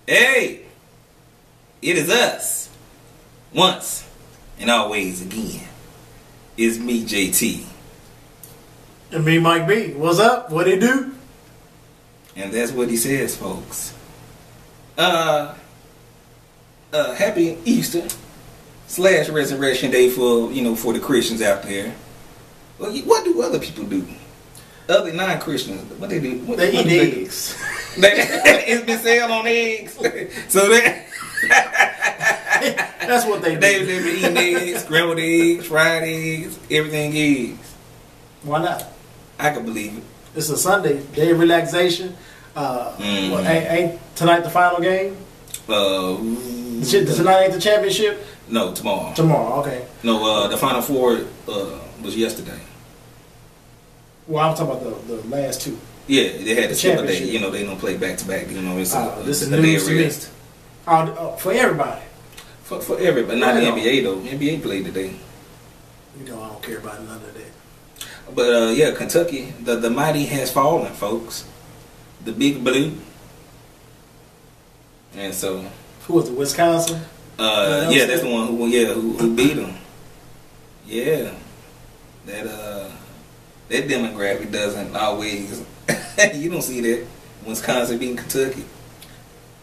Hey, it is us. Once and always again. It's me, JT. And me, Mike B. What's up? What it do? And that's what he says, folks. Happy Easter / Resurrection Day for the Christians out there. Well, what do other people do? Other non-Christians, what they do? They eat eggs. It's been sale on eggs. So that's what they do. They been eating eggs, scrambled eggs, fried eggs, everything eggs. Why not? I can believe it. It's a Sunday, day of relaxation. Ain't tonight the final game? Tonight ain't the championship? No, tomorrow. Tomorrow, okay. No, the Final Four was yesterday. Well, I'm talking about the last two. Yeah, they had the skip day. championship. They don't play back to back. This is a news day to me. rest. For everybody. For everybody, not the NBA though. NBA played today. I don't care about none of that. But yeah, Kentucky, the mighty has fallen, folks. The Big Blue. And so, Who was it? Wisconsin? yeah, that's the one who beat them. Yeah, that demographic doesn't always. You don't see that Wisconsin beating Kentucky.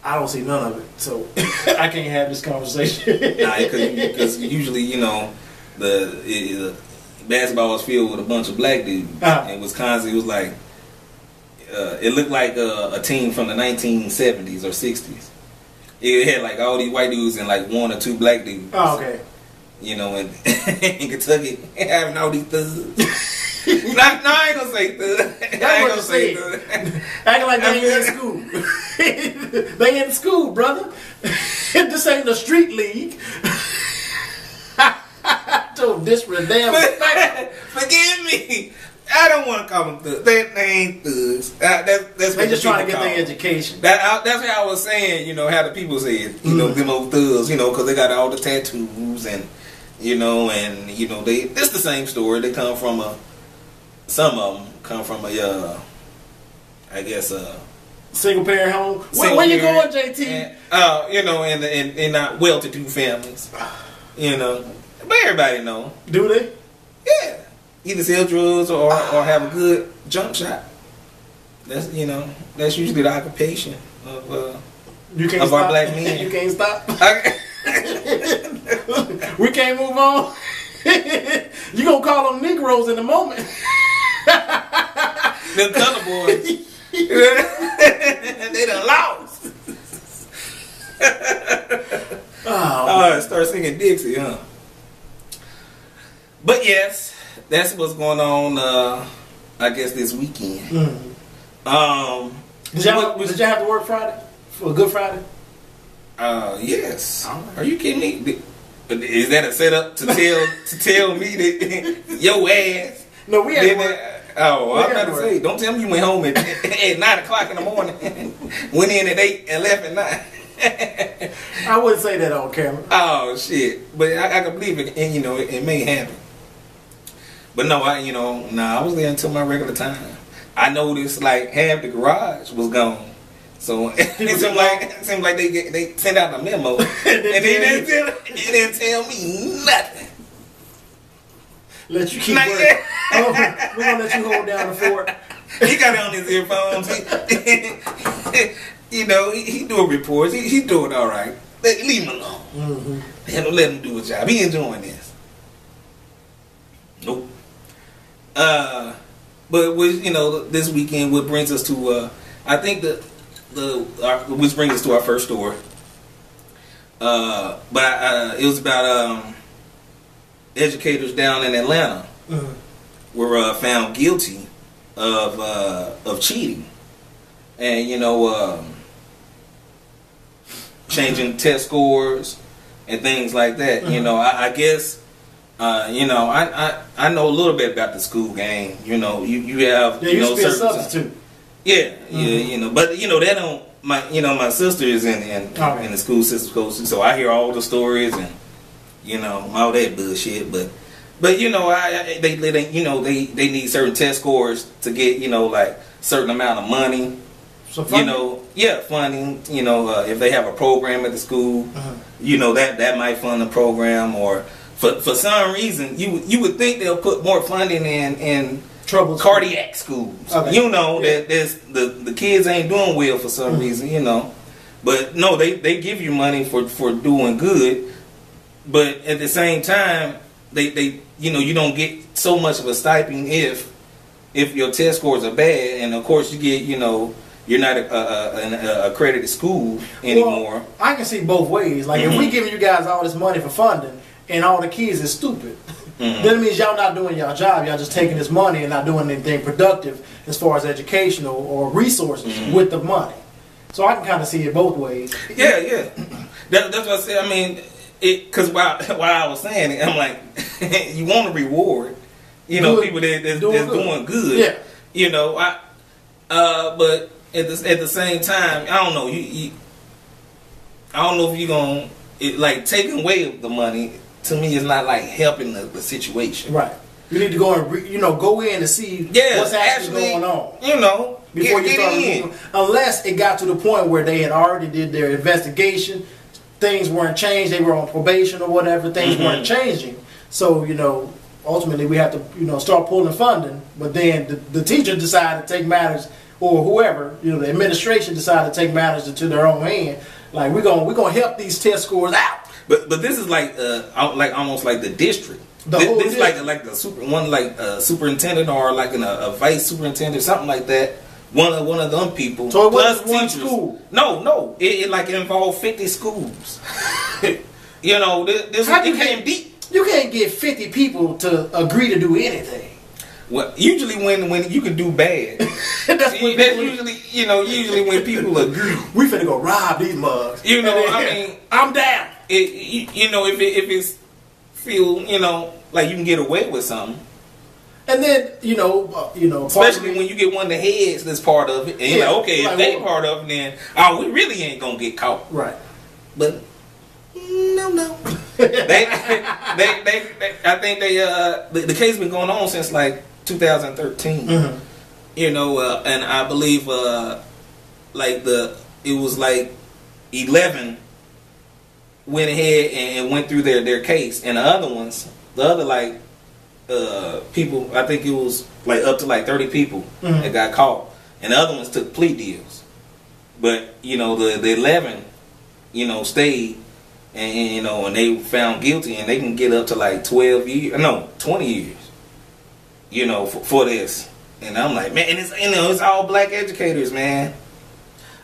I don't see none of it, so I can't have this conversation. Because usually, the basketball was filled with a bunch of black dudes. In Wisconsin, it was like it looked like a team from the 1970s or 60s. It had like all these white dudes and like one or two black dudes. Oh, okay. And in Kentucky, having all these thugs. No, I ain't gonna say thug. I ain't gonna say thug. Acting like they ain't in school. They in school, brother. This ain't the street league. So disrespect. Forgive me. I don't want to call them thugs. They ain't thugs. That's they just trying to get their education. That's what I was saying. How the people say it. Them old thugs. Because they got all the tattoos and it's the same story. They come from some of them come from I guess single parent home. Where you going, JT? And not well-to-do families. But everybody know. Do they? Yeah. Either sell drugs or have a good jump shot. That's that's usually the occupation of our black men. You can't stop. We can't move on. You gonna call them Negroes in a moment. Them color boys. They done lost. Start singing Dixie, huh? But yes, that's what's going on. I guess this weekend. Mm-hmm. Did y'all have to work Friday for a Good Friday? Yes. Are you kidding me? Is that a setup to tell me that your ass? No, we had to work. I'm about to say, don't tell me you went home at 9 o'clock in the morning, went in at 8 and left at 9. I wouldn't say that on camera. Oh shit! But I can believe it, and it may happen. But no, I was there until my regular time. I noticed like half the garage was gone. So it seemed like they sent out a memo and they didn't tell me nothing. Let you keep working. We're gonna let you hold down the fort. He got it on his earphones. He doing reports. He doing all right. Leave him alone. Mm-hmm. Let him do his job. He enjoying this. Nope. But this weekend, what brings us to I think which brings us to our first story. But it was about educators down in Atlanta were found guilty of cheating, and changing test scores and things like that. I guess I know a little bit about the school game. You have there used to be a substitute. Yeah, but they don't. My sister is in the school system coach, so I hear all the stories and all that bullshit. But they need certain test scores to get like certain amount of money So funding? Funding. If they have a program at the school, that might fund the program. Or for some reason, you would think they'll put more funding in cardiac schools. Okay. That there's the kids ain't doing well for some reason. But no, they give you money for doing good, but at the same time, they you don't get so much of a stipend if your test scores are bad, and of course you get you're not an accredited school anymore. Well, I can see both ways. Like if we giving you guys all this money for funding, and all the kids is stupid, then it means y'all not doing y'all job. Y'all just taking this money and not doing anything productive as far as educational or resources with the money. So I can kind of see it both ways. Yeah. That's what I said. I mean, because while I was saying it, I'm like, you want to reward, people that's doing good. Yeah. But at the same time, I don't know. I don't know if you're gonna taking away the money. To me, is not like helping the situation. Right. You need to go and go in and see what's actually going on. Before you start moving. Unless it got to the point where they had already did their investigation, things weren't changed, they were on probation or whatever, things weren't changing. So ultimately we have to start pulling funding. But then the teacher decided to take matters, or whoever the administration decided to take matters into their own hand. Like we're gonna help these test scores out. But this is like almost like the district. This is like the superintendent or like a vice superintendent, something like that. One of them people. So it wasn't one school. No. It involved 50 schools. This became deep. You can't get 50 people to agree to do anything. Well, usually when you can do bad, that's usually when people agree. We finna go rob these mugs. I mean, I'm down. If it's feel like you can get away with something, and then especially when you get one of the heads that's part of it, and you're like, okay, if they part of it, then we really ain't gonna get caught, right? But no, they I think the case been going on since like 2013, and I believe it was like 11. Went ahead and went through their case, and the other people, I think it was like up to like 30 people that got caught, and the other ones took plea deals. But the 11 stayed, and they found guilty, and they can get up to like 20 years for this. And I'm like, man, and it's all black educators, man.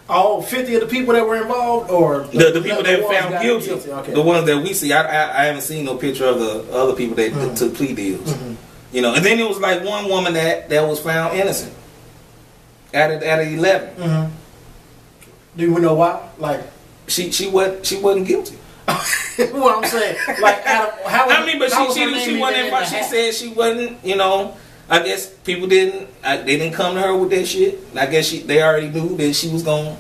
All 50 of the people that were involved, or the people that found guilty, okay. The ones that we see. I haven't seen no picture of the other people that took plea deals. And then it was like one woman that was found innocent out of 11. Do we know why? Like she wasn't guilty. What I'm saying, like, she wasn't. She said she wasn't. I guess people they didn't come to her with that shit. I guess they already knew that she was gonna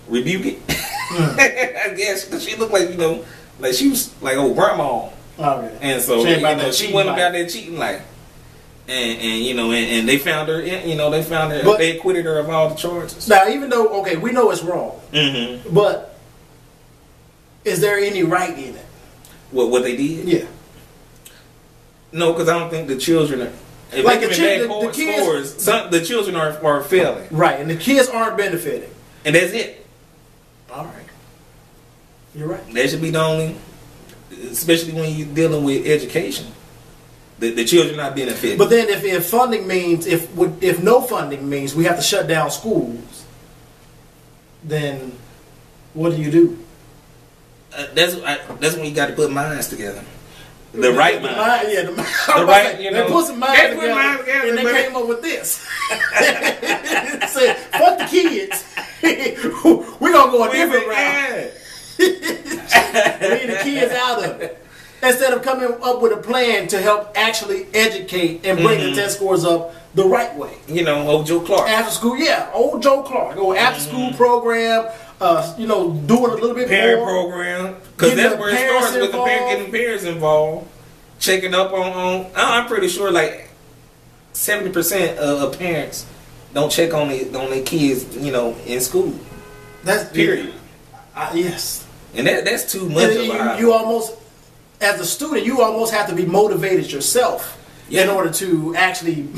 rebuke it. I guess because she looked like like she was like old grandma. Okay. And so she went about there cheating like, and they found her. They found her. But they acquitted her of all the charges. Now, even though we know it's wrong, but is there any right in it? What they did? Yeah. No, because I don't think the children are. If like the children are failing. Right, and the kids aren't benefiting. And that's it. All right. You're right. That should be the only, especially when you're dealing with education. The children not benefiting. But then if funding means, if no funding means we have to shut down schools, then what do? That's when you got to put minds together. The right mind. The right, they put some minds together, and they came up with this. Said, fuck the kids. We're going to go a different route. Leave the kids out of it. Instead of coming up with a plan to help actually educate and bring the test scores up the right way. Old Joe Clark. After school, old Joe Clark. Go after school doing a little bit parent more. program. Because that's where it starts with getting parents involved. Checking up on I'm pretty sure like 70% of parents don't check on their kids, you know, in school. That's period. Yes. And that's too much. You almost, as a student, you almost have to be motivated yourself in order to actually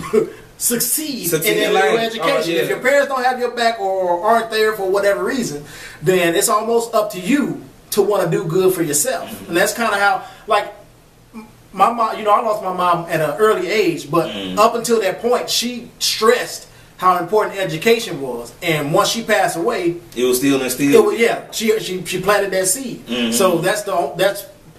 succeed in your education. If your parents don't have your back or aren't there for whatever reason, then it's almost up to you to want to do good for yourself. And that's kind of how, like, my mom, you know, I lost my mom at an early age, but up until that point, she stressed how important education was. And once she passed away, it was still instilled. She planted that seed. So that's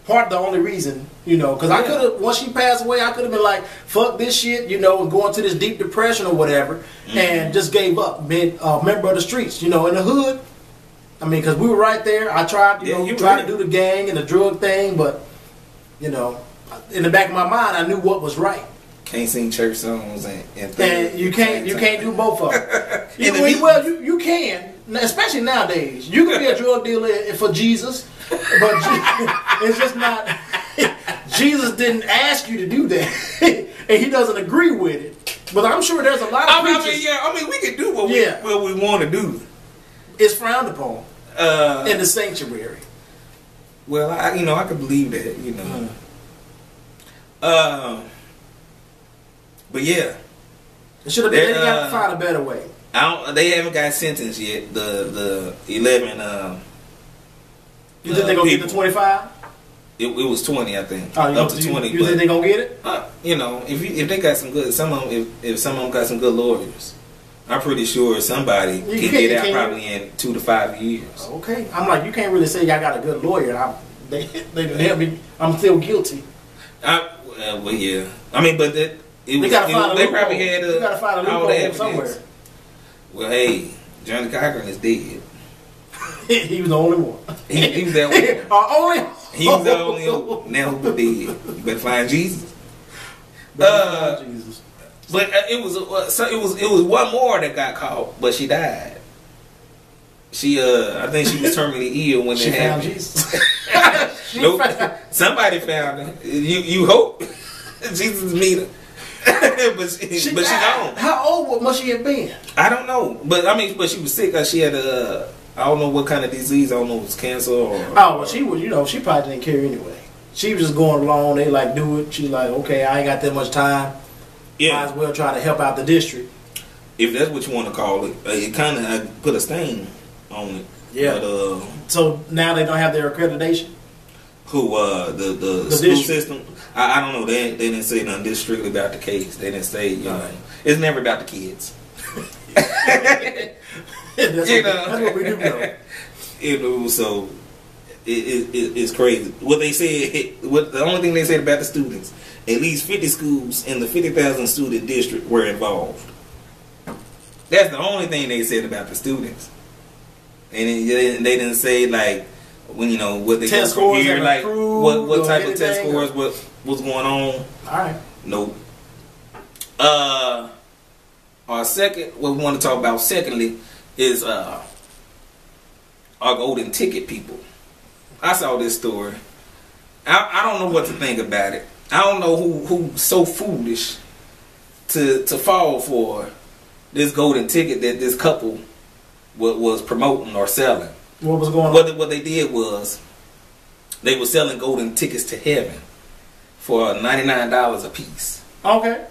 part of the only reason, you know, because I could have, once she passed away, I could have been like, fuck this shit, you know, and going to this deep depression or whatever, and just gave up, been a member of the streets, you know, in the hood. I mean, because we were right there. I tried, to do the gang and the drug thing, but, you know, in the back of my mind, I knew what was right. Can't sing church songs and you can't do both of them. you can, especially nowadays. You can be a drug dealer for Jesus, but it's just not. Jesus didn't ask you to do that, and He doesn't agree with it. But I'm sure there's a lot of preachers. I mean, we can do what we want to do. It's frowned upon in the sanctuary. Well, I could believe that, you know. But yeah, it should have been. They got to find a better way. They haven't got sentenced yet. The 11. You think they're gonna get the 25? It was 20, I think. Up to 20. You think they're gonna get it? You know, if they got some good, some of them, if some of them got some good lawyers, I'm pretty sure somebody can get out probably in 2 to 5 years. Okay, I'm like, you can't really say I got a good lawyer. I'm still guilty. Well, yeah. I mean, but they probably had you gotta find a loophole somewhere. Well, hey, Johnny Cochran is dead. He was the only one. He was the only one. He was the only one. Now who dead? You better find Jesus. Jesus. But it was one more that got caught, but she died. She I think she was terminally ill when she it found happened. Jesus. Nope. Somebody found her. You hope Jesus meet her. but she's gone. How old must she have been? I don't know, but she was sick. She had I don't know what kind of disease. I don't know if it was cancer or. Oh, well, she was. You know, she probably didn't care anyway. She was just going along. They like do it. She's like, okay, I ain't got that much time. Yeah. Might as well try to help out the district. If that's what you want to call it, it kind of put a stain on it. Yeah. But, so now they don't have their accreditation. Who the school system? I don't know. They didn't say nothing. This strictly about the case. They didn't say it's never about the kids. That's what we do know. So it's crazy. What they said. The only thing they said about the students, at least 50 schools in the 50,000 student district were involved. That's the only thing they said about the students. And they didn't say like when what they test go from scores here, like what type of test or? scores, what's going on. Alright. Nope. Our second, what we want to talk about secondly is our golden ticket people. I saw this story. I don't know what to think about it. I don't know who's so foolish to fall for this golden ticket that this couple was promoting or selling. What was going on? What they did was they were selling golden tickets to heaven for $99 a piece. Okay.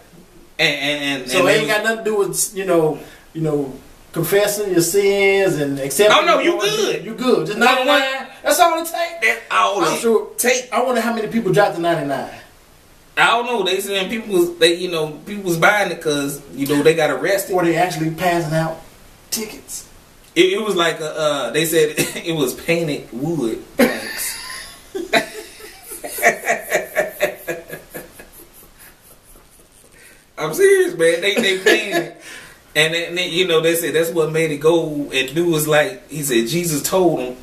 And so it ain't got nothing to do with confessing your sins and accepting. Oh no, you good. You good. Just 99. That's all it takes. That's all I'm sure. I wonder how many people dropped the 99. I don't know. They saying people was buying it because they got arrested. Or they actually passing out tickets. It was like they said it was painted wood planks. I'm serious, man. They painted, and they said that's what made it go. And dude was like, he said Jesus told him,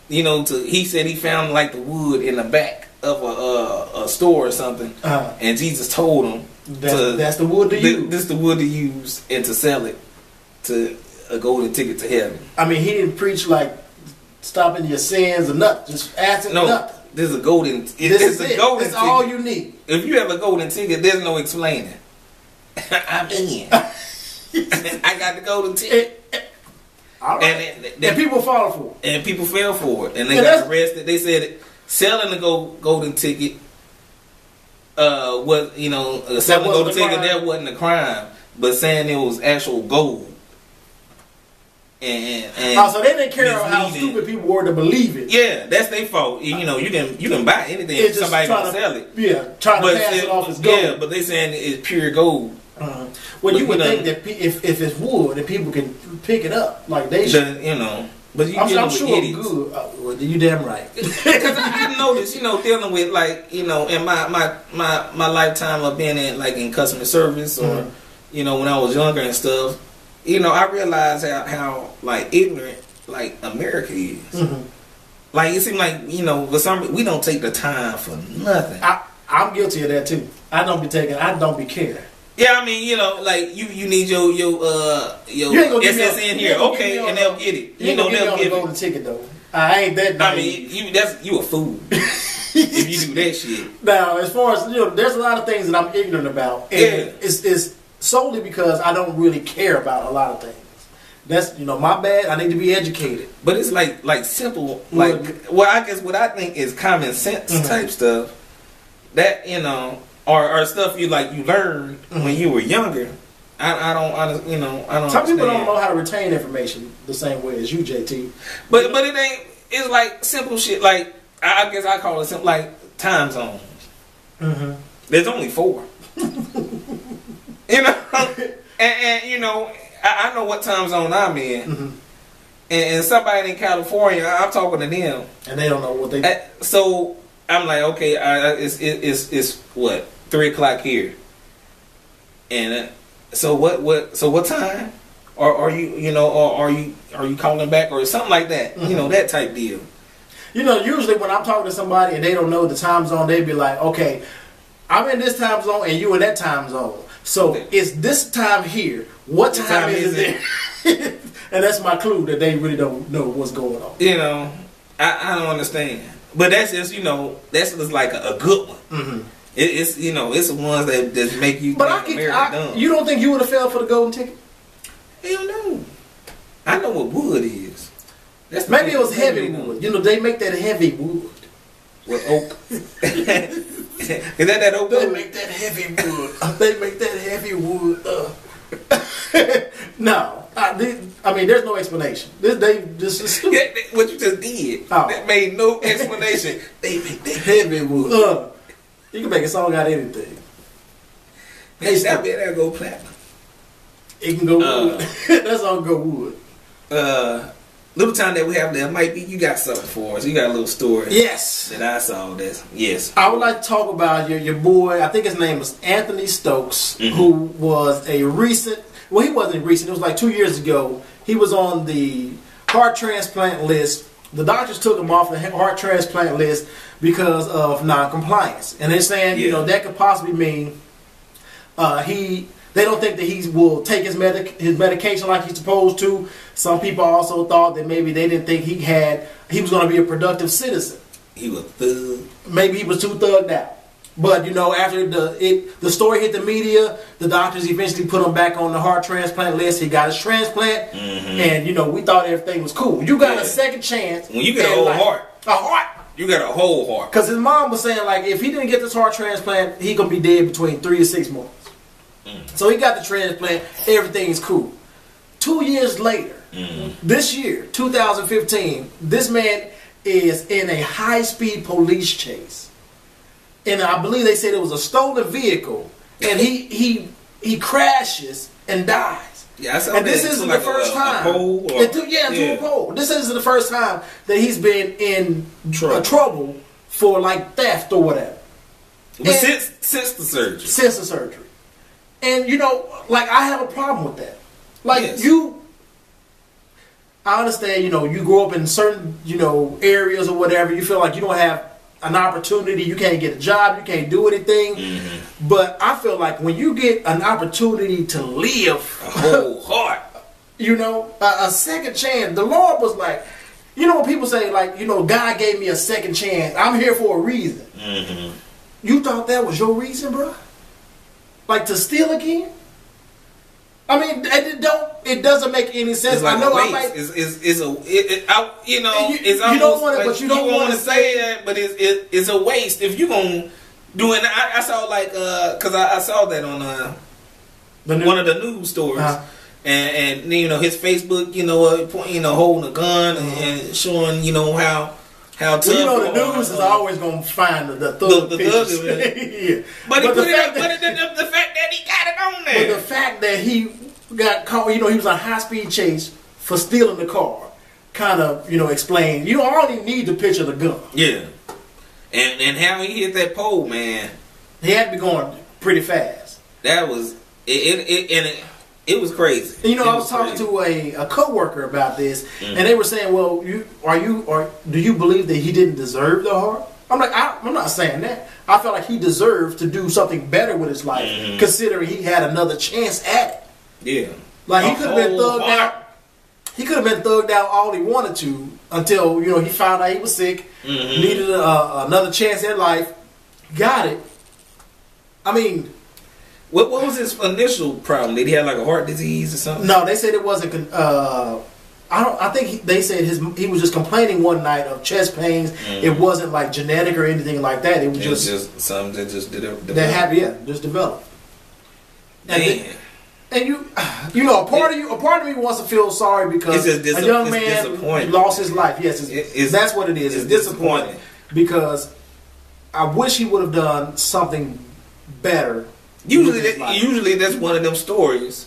he said he found like the wood in the back of a store or something, and Jesus told him that's the wood to use. This is the wood to use and to sell it to a golden ticket to heaven. I mean, he didn't preach like stopping your sins or nothing. Just asking nothing. This is a golden. This is a golden ticket. It's all you need. If you have a golden ticket, there's no explaining. I'm in. I got the golden ticket. All right. And people fall for it. And people fell for it. And they got arrested. They said selling the golden ticket was, selling the golden ticket, that wasn't a crime. But saying it was actual gold. And so they didn't care how stupid people were to believe it. Yeah, that's their fault. You can buy anything if somebody gonna sell it. Yeah, trying to pass it off as gold. Yeah, but they saying it's pure gold. Well, you would think that if it's wood, that people can pick it up like they should. But I'm sure it's good. Well, you damn right. Because I noticed, dealing with in my lifetime of being in customer service or when I was younger and stuff. I realized how ignorant America is. It seems like for some we don't take the time for nothing. I'm guilty of that too. I don't be caring. Yeah, I mean, you need your SSN here, okay, and they'll get it. They'll give it. Golden ticket though. I ain't that. I mean, you a fool if you do that shit. Now, as far as there's a lot of things that I'm ignorant about, and it's solely because I don't really care about a lot of things. That's my bad. I need to be educated. But it's like simple, I guess what I think is common sense type stuff. That or stuff you learned when you were younger. I don't. Some people don't know how to retain information the same way as you, JT. But it ain't. It's like simple shit. Like I guess I call it simple, like time zones. There's only 4. and I know what time zone I'm in. And somebody in California, I'm talking to them, and they don't know what they. So I'm like, okay, it's what 3 o'clock here, and so what time? Or are you or are you calling back or something like that? That type deal. Usually when I'm talking to somebody and they don't know the time zone, they be like, okay, I'm in this time zone and you in that time zone. So it's this time here. What time is it there? And that's my clue that they really don't know what's going on. I don't understand. But that's just that's just like a good one. It's it's the ones that make you think America dumb. You don't think you would have fell for the golden ticket? Hell no. I know what wood is. Maybe it was heavy wood. They make that heavy wood. With oak. Is that oak? They make that heavy wood. They make that heavy wood. No. I mean, there's no explanation. This is stupid. What you just did. That made no explanation. They make that heavy wood. You can make a song out of anything. That'll go platinum. It can go wood. That song go wood. Little time that we have there might be you got something for us. You got a little story. Yes. That I saw this. Yes. I would like to talk about your boy. I think his name was Anthony Stokes, who was a recent. Well, he wasn't recent. It was like 2 years ago. He was on the heart transplant list. The doctors took him off the heart transplant list because of non-compliance, and they're saying that could possibly mean they don't think that he will take his medication like he's supposed to. Some people also thought that maybe they didn't think he was going to be a productive citizen. He was thug. Maybe he was too thugged out. But after the story hit the media, the doctors eventually put him back on the heart transplant list. He got his transplant, and we thought everything was cool. You got a second chance when you get a whole heart. You got a whole heart. Because his mom was saying if he didn't get this heart transplant, he gonna be dead between 3 to 6 months. So he got the transplant. Everything's cool. 2 years later, this year, 2015, this man is in a high-speed police chase. And I believe they said it was a stolen vehicle, and he crashes and dies. Yeah, and this isn't the first time. Into a pole. This isn't the first time that he's been in trouble for theft or whatever. But since the surgery. Since the surgery. And I have a problem with that. I understand, you grow up in certain, areas or whatever, you feel like you don't have an opportunity, you can't get a job, you can't do anything. But I feel like when you get an opportunity to live a whole heart, a second chance, the Lord was like, when people say God gave me a second chance, I'm here for a reason. You thought that was your reason, bro? To steal again? I mean, it doesn't make any sense. Like I know I might. You know, it's almost, you don't want it, like, but you don't want to say that. But it's a waste if you gonna do it. I saw like because I saw that on one of the news stories. And you know his Facebook, you know, holding a gun and showing, you know, how tough. Well, you know, the news is always gonna find the thug pictures. Yeah. But he put it up. But the fact that he got it on there. But the fact that he got caught, you know, he was on a high speed chase for stealing the car, kind of, you know, explain. You don't only need to picture the gun. Yeah. And how he hit that pole, man. He had to be going pretty fast. That was it was crazy. And, you know, I was talking to a coworker about this, and they were saying, "Well, do you believe that he didn't deserve the heart?" I'm like, I'm not saying that. I felt like he deserved to do something better with his life, considering he had another chance at it. Yeah, like he could have been thugged out. He could have been thugged out all he wanted to until, you know, he found out he was sick, needed another chance at life, got it. I mean. What was his initial problem? Did he have like a heart disease or something? No, they said it wasn't. I think they said he was just complaining one night of chest pains. It wasn't like genetic or anything like that. It was just something that just developed. That happened, yeah, just developed. And you know, a part of me wants to feel sorry because a young man lost his life. Yes, that's what it is. It's disappointing because I wish he would have done something better. Usually that's one of them stories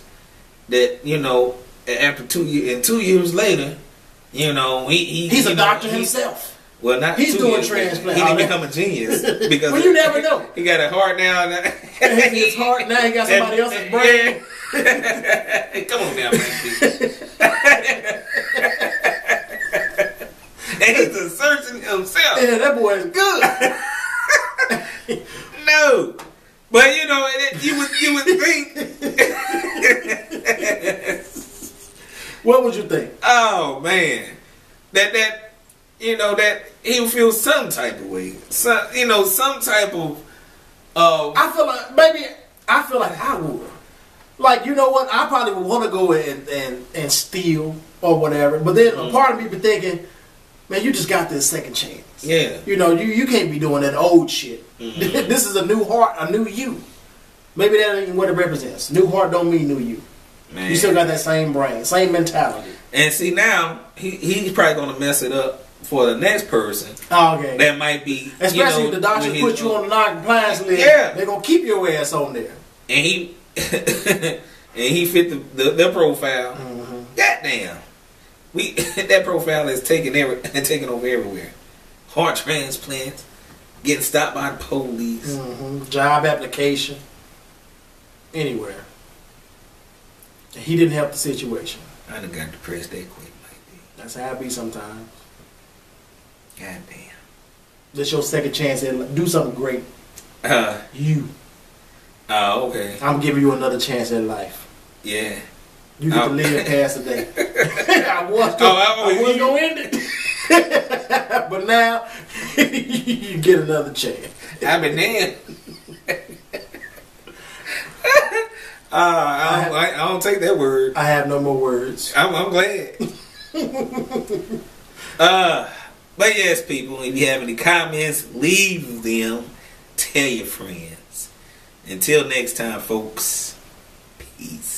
that, you know, after 2 years later, you know, he's a doctor himself. Well, not he's doing transplant. He didn't become a genius because well, you never know. He got a heart now. His heart now. He got somebody else's brain. Come on now, man. And he's a surgeon himself. Yeah, that boy is good. No. But you know, you would think. What would you think? Oh man, that you know that he would feel some type of way, some type of. I feel like I would. Like, you know what? I probably would want to go and steal or whatever, but then a part of me be thinking, man, you just got this second chance. Yeah. You know, you can't be doing that old shit. This is a new heart, a new you. Maybe that ain't what it represents. New heart don't mean new you. Man. You still got that same brain, same mentality. And see, now he's probably going to mess it up for the next person. Oh, okay. That might be, especially if the doctor put you on the non-compliance list. Yeah. They're going to keep your ass on there. And he fit the profile. Goddamn. That profile is taking over everywhere. Heart transplants, getting stopped by the police, job application, anywhere. He didn't help the situation. I done got depressed that quick, like that. That's how it be sometimes. God damn. This your second chance at do something great. You. Oh, okay. I'm giving you another chance at life. Yeah. You get to live past the day. I was going to end it. But now, you get another chance. I've been there. I don't take that word. I have no more words. I'm glad. But yes, people, if you have any comments, leave them. Tell your friends. Until next time, folks. Peace.